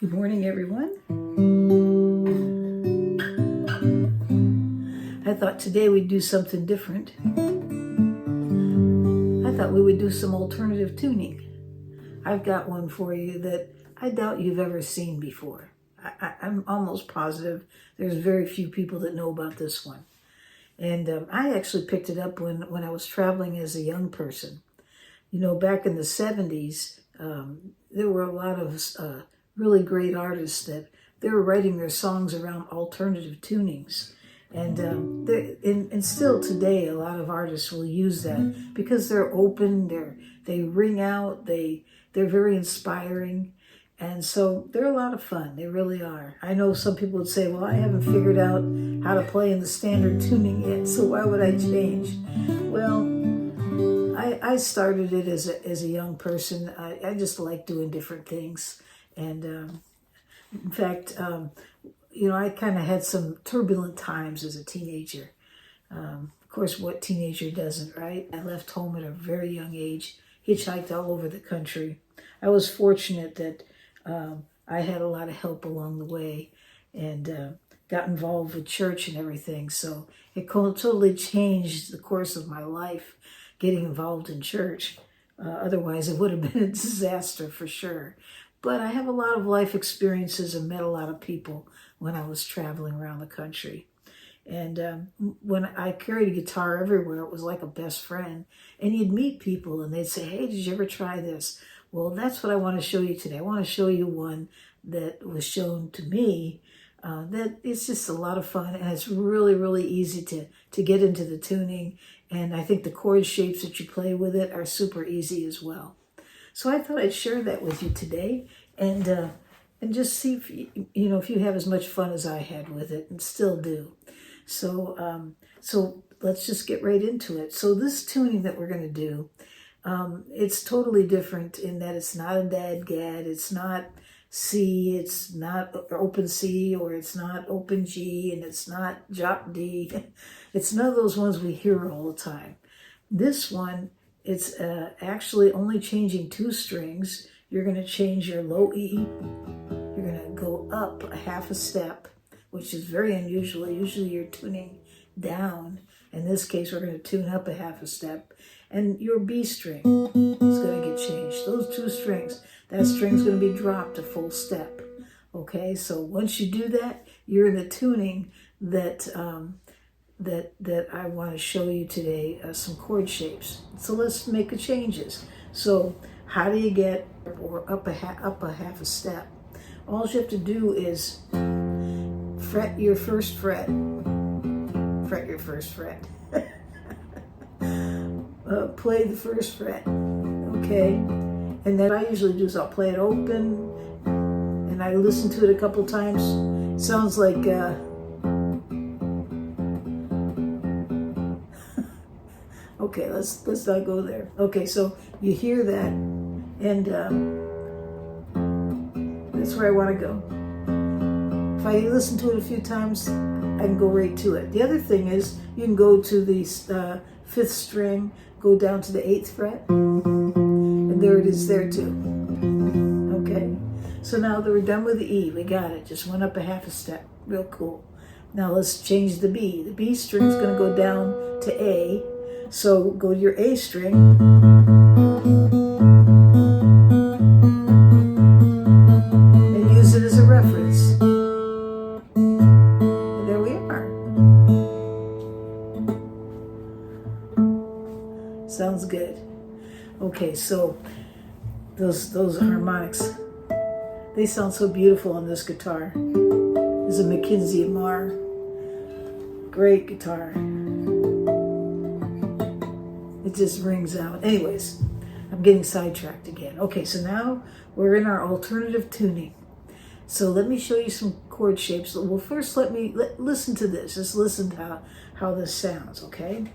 Good morning, everyone. I thought today we'd do something different. I thought we would do some alternative tuning. I've got one for you that I doubt you've ever seen before. I'm almost positive there's very few people that know about this one. And I actually picked it up when I was traveling as a young person. You know, back in the 70s, there were a lot of really great artists that they were writing their songs around alternative tunings. And still today, a lot of artists will use that because they're open, they ring out, they're very inspiring. And so they're a lot of fun. They really are. I know some people would say, well, I haven't figured out how to play in the standard tuning yet, so why would I change? Well, I started it as a young person. I just like doing different things. And in fact, you know, I kind of had some turbulent times as a teenager. Of course, what teenager doesn't, right? I left home at a very young age, hitchhiked all over the country. I was fortunate that I had a lot of help along the way and got involved with church and everything. So it totally changed the course of my life, getting involved in church. Otherwise, it would have been a disaster for sure. But I have a lot of life experiences and met a lot of people when I was traveling around the country. And when I carried a guitar everywhere, it was like a best friend. And you'd meet people and they'd say, hey, did you ever try this? Well, that's what I want to show you today. I want to show you one that was shown to me that it's just a lot of fun. And it's really, really easy to get into the tuning. And I think the chord shapes that you play with it are super easy as well. So I thought I'd share that with you today and just see if if you have as much fun as I had with it and still do. So let's just get right into it. So this tuning that we're going to do, it's totally different in that it's not a DADGAD, it's not C, it's not open C, or it's not open G, and it's not drop D. It's none of those ones we hear all the time. This one, it's actually only changing 2 strings. You're going to change your low E. You're going to go up a half a step, which is very unusual. Usually you're tuning down. In this case, we're going to tune up a half a step. And your B string is going to get changed. Those 2 strings, that string's going to be dropped a full step. Okay, so once you do that, you're in the tuning that that I want to show you today, some chord shapes. So let's make the changes. So how do you get up a half a step? All you have to do is fret your first fret. Fret your first fret. Play the first fret. Okay, and then I usually do is I'll play it open, and I listen to it a couple times. It sounds like. Okay, let's not go there. Okay, so you hear that, and that's where I want to go. If I listen to it a few times, I can go right to it. The other thing is you can go to the 5th string, go down to the 8th fret, and there it is there too. Okay, so now that we're done with the E, we got it. Just went up a half a step. Real cool. Now let's change the B. The B string is going to go down to A. So go to your A string and use it as a reference. And there we are. Sounds good. Okay, so those harmonics, they sound so beautiful on this guitar. This is a MacKenzie and Marr. Great guitar. It just rings out. Anyways, I'm getting sidetracked again. Okay, so now we're in our alternative tuning. So let me show you some chord shapes. Well, first listen to this. Just listen to how this sounds, okay?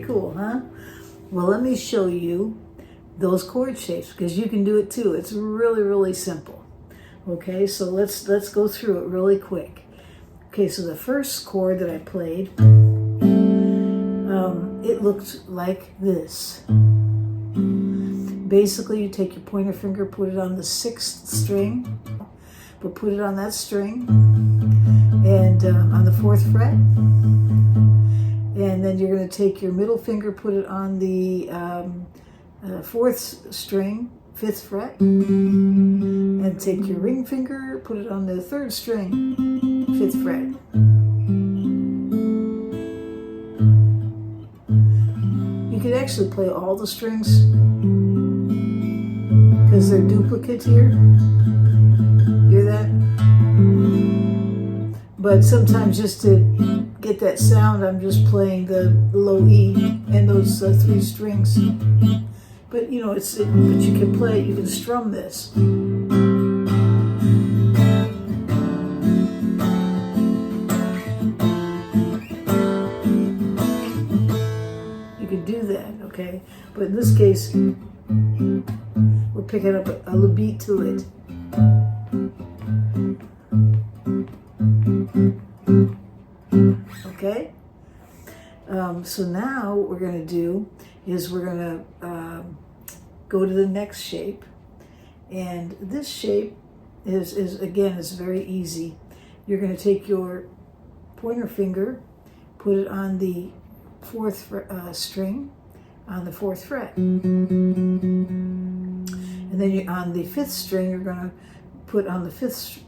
cool, huh? Well, let me show you those chord shapes because you can do it too. It's really, really simple. Okay, so let's go through it really quick. Okay, so the first chord that I played, it looked like this. Basically, you take your pointer finger, put it on the 6th string, but put it on that string, and on the 4th fret. And then you're going to take your middle finger, put it on the 4th string, 5th fret, and take your ring finger, put it on the 3rd string, 5th fret. You could actually play all the strings because they're duplicates here. Hear that? But sometimes just to get that sound, I'm just playing the low E and those 3 strings. But you know, but you can play, you can strum this. You can do that, okay? But in this case, we're picking up a little beat to it. Okay? So now what we're going to do is we're going to go to the next shape. And this shape is again, is very easy. You're going to take your pointer finger, put it on the 4th string on the 4th fret. And then on the 5th string, you're going to put on the 5th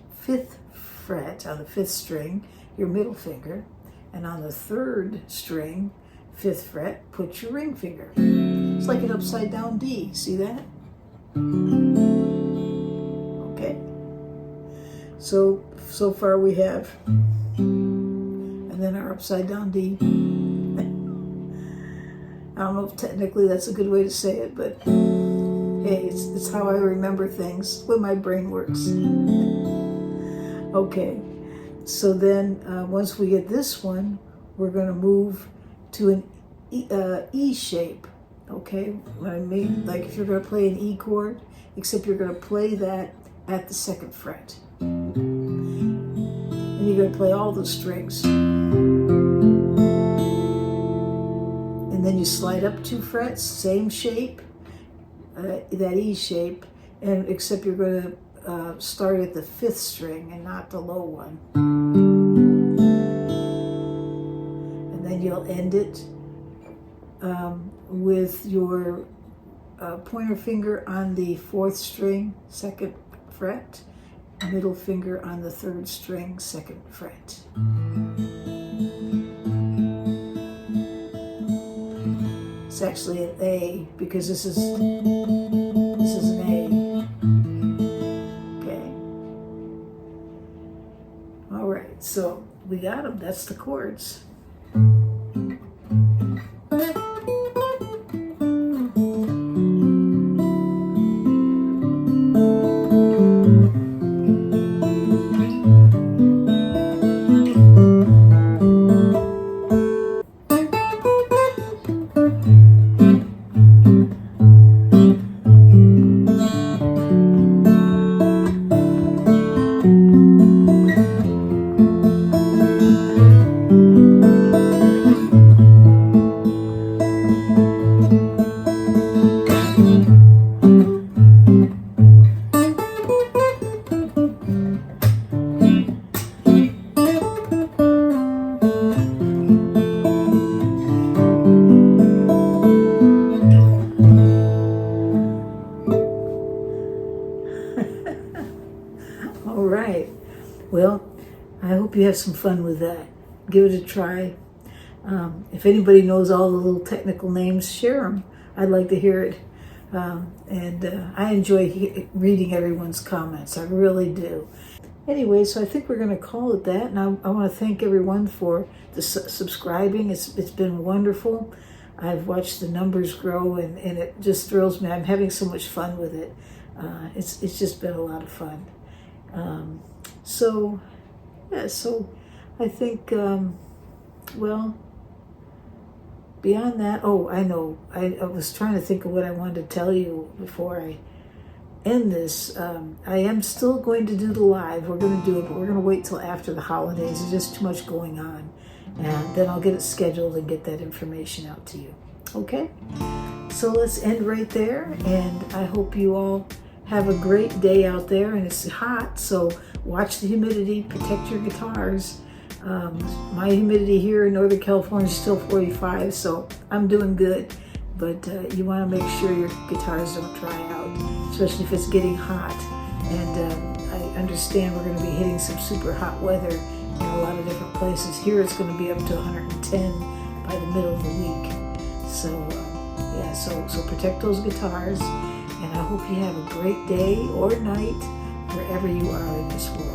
fret, on the 5th string, your middle finger. And on the 3rd string, 5th fret, put your ring finger. It's like an upside down D. See that? Okay. So far we have, and then our upside down D. I don't know if technically that's a good way to say it, but hey, it's how I remember things, when my brain works. Okay, so then once we get this one, we're going to move to an E shape. Okay, what I mean, like if you're going to play an E chord, except you're going to play that at the 2nd fret. And you're going to play all the strings. And then you slide up 2 frets, same shape, that E shape, and except you're going to start at the 5th string and not the low one. And then you'll end it with your pointer finger on the 4th string, 2nd fret, middle finger on the 3rd string, 2nd fret. It's actually an A because this is an A. Okay. All right, so we got them. That's the chords. All right. Well, I hope you have some fun with that. Give it a try. If anybody knows all the little technical names, share them. I'd like to hear it. I enjoy reading everyone's comments. I really do. Anyway, so I think we're going to call it that. And I want to thank everyone for the subscribing. It's been wonderful. I've watched the numbers grow, and it just thrills me. I'm having so much fun with it. It's just been a lot of fun. So I think, well, beyond that, oh, I know. I was trying to think of what I wanted to tell you before I end this. I am still going to do the live. We're going to do it, but we're going to wait till after the holidays. There's just too much going on. And then I'll get it scheduled and get that information out to you. Okay? So let's end right there. And I hope you all have a great day out there. And it's hot, so watch the humidity. Protect your guitars. My humidity here in Northern California is still 45, so I'm doing good. But you want to make sure your guitars don't dry out, especially if it's getting hot. And I understand we're going to be hitting some super hot weather in a lot of different places. Here it's going to be up to 110 by the middle of the week. So yeah, so protect those guitars, and I hope you have a great day or night wherever you are in this world.